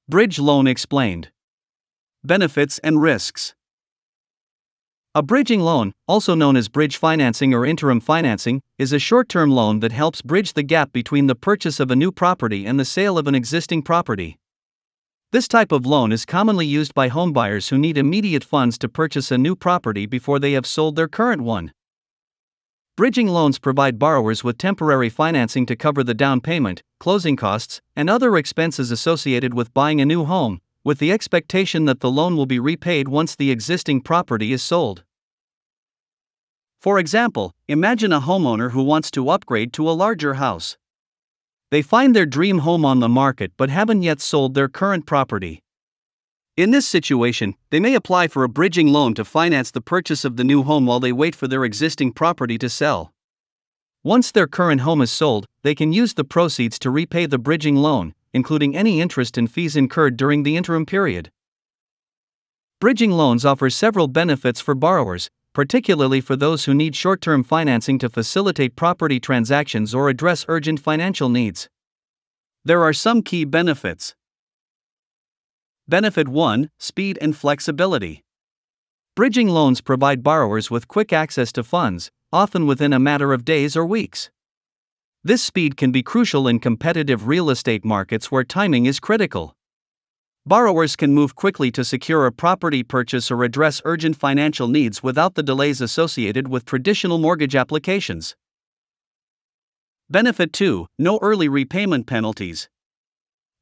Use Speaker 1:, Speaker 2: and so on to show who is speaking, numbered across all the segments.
Speaker 1: Bridge loan explained. Benefits and risks. A bridging loan, also known as bridge financing or interim financing, is a short-term loan that helps bridge the gap between the purchase of a new property and the sale of an existing property. This type of loan is commonly used by homebuyers who need immediate funds to purchase a new property before they have sold their current one. Bridging loans provide borrowers with temporary financing to cover the down payment, closing costs, and other expenses associated with buying a new home, with the expectation that the loan will be repaid once the existing property is sold. For example, imagine a homeowner who wants to upgrade to a larger house. They find their dream home on the market but haven't yet sold their current property. In this situation, they may apply for a bridging loan to finance the purchase of the new home while they wait for their existing property to sell. Once their current home is sold, they can use the proceeds to repay the bridging loan, including any interest and fees incurred during the interim period. Bridging loans offer several benefits for borrowers, particularly for those who need short-term financing to facilitate property transactions or address urgent financial needs. There are some key benefits. Benefit 1: Speed and flexibility. Bridging loans provide borrowers with quick access to funds, often within a matter of days or weeks. This speed can be crucial in competitive real estate markets where timing is critical. Borrowers can move quickly to secure a property purchase or address urgent financial needs without the delays associated with traditional mortgage applications. Benefit 2: No early repayment penalties.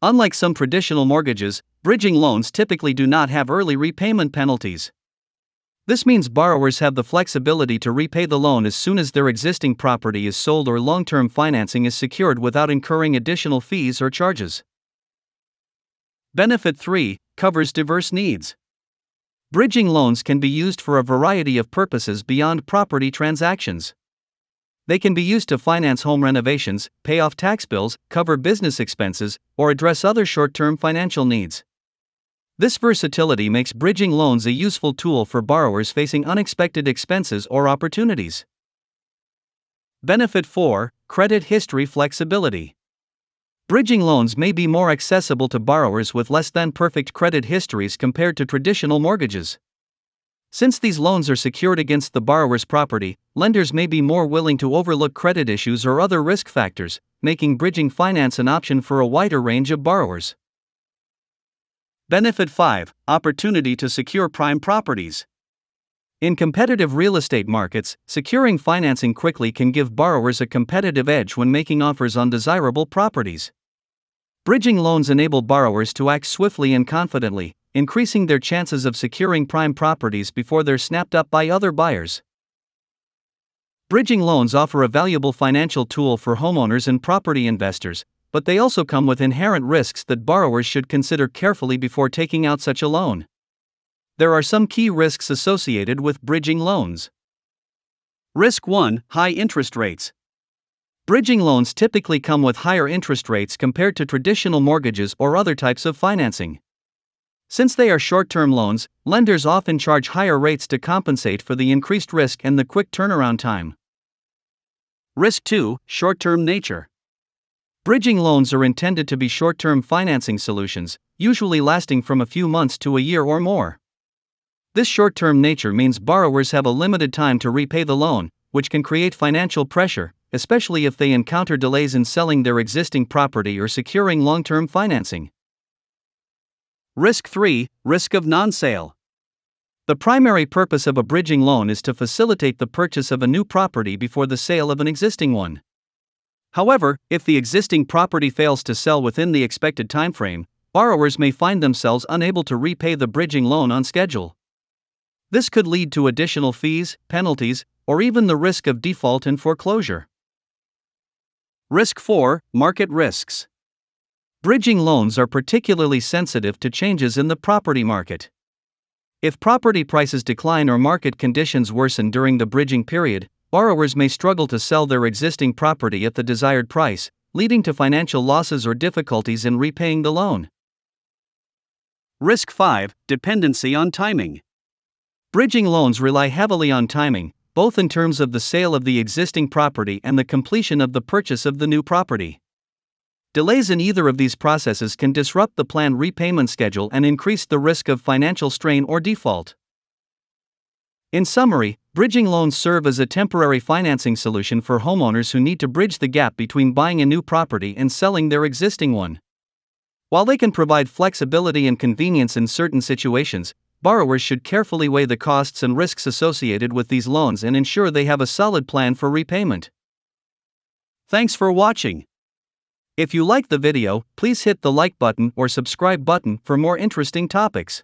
Speaker 1: Unlike some traditional mortgages, bridging loans typically do not have early repayment penalties. This means borrowers have the flexibility to repay the loan as soon as their existing property is sold or long-term financing is secured without incurring additional fees or charges. Benefit 3: Covers diverse needs. Bridging loans can be used for a variety of purposes beyond property transactions. They can be used to finance home renovations, pay off tax bills, cover business expenses, or address other short-term financial needs. This versatility makes bridging loans a useful tool for borrowers facing unexpected expenses or opportunities. Benefit 4: Credit history flexibility. Bridging loans may be more accessible to borrowers with less than perfect credit histories compared to traditional mortgages. Since these loans are secured against the borrower's property, lenders may be more willing to overlook credit issues or other risk factors, making bridging finance an option for a wider range of borrowers. Benefit 5: Opportunity to secure prime properties. In competitive real estate markets, securing financing quickly can give borrowers a competitive edge when making offers on desirable properties. Bridging loans enable borrowers to act swiftly and confidently, increasing their chances of securing prime properties before they're snapped up by other buyers. Bridging loans offer a valuable financial tool for homeowners and property investors, but they also come with inherent risks that borrowers should consider carefully before taking out such a loan. There are some key risks associated with bridging loans. Risk 1: High interest rates. Bridging loans typically come with higher interest rates compared to traditional mortgages or other types of financing. Since they are short-term loans, lenders often charge higher rates to compensate for the increased risk and the quick turnaround time. Risk 2: Short-term nature. Bridging loans are intended to be short-term financing solutions, usually lasting from a few months to a year or more. This short-term nature means borrowers have a limited time to repay the loan, which can create financial pressure, especially if they encounter delays in selling their existing property or securing long-term financing. Risk 3: Risk of non-sale. The primary purpose of a bridging loan is to facilitate the purchase of a new property before the sale of an existing one. However, if the existing property fails to sell within the expected timeframe, borrowers may find themselves unable to repay the bridging loan on schedule. This could lead to additional fees, penalties, or even the risk of default and foreclosure. Risk 4: Market risks. Bridging loans are particularly sensitive to changes in the property market. If property prices decline or market conditions worsen during the bridging period, borrowers may struggle to sell their existing property at the desired price, leading to financial losses or difficulties in repaying the loan. Risk 5: Dependency on timing. Bridging loans rely heavily on timing, both in terms of the sale of the existing property and the completion of the purchase of the new property. Delays in either of these processes can disrupt the planned repayment schedule and increase the risk of financial strain or default. In summary, bridging loans serve as a temporary financing solution for homeowners who need to bridge the gap between buying a new property and selling their existing one. While they can provide flexibility and convenience in certain situations, borrowers should carefully weigh the costs and risks associated with these loans and ensure they have a solid plan for repayment. Thanks for watching. If you liked the video, please hit the like button or subscribe button for more interesting topics.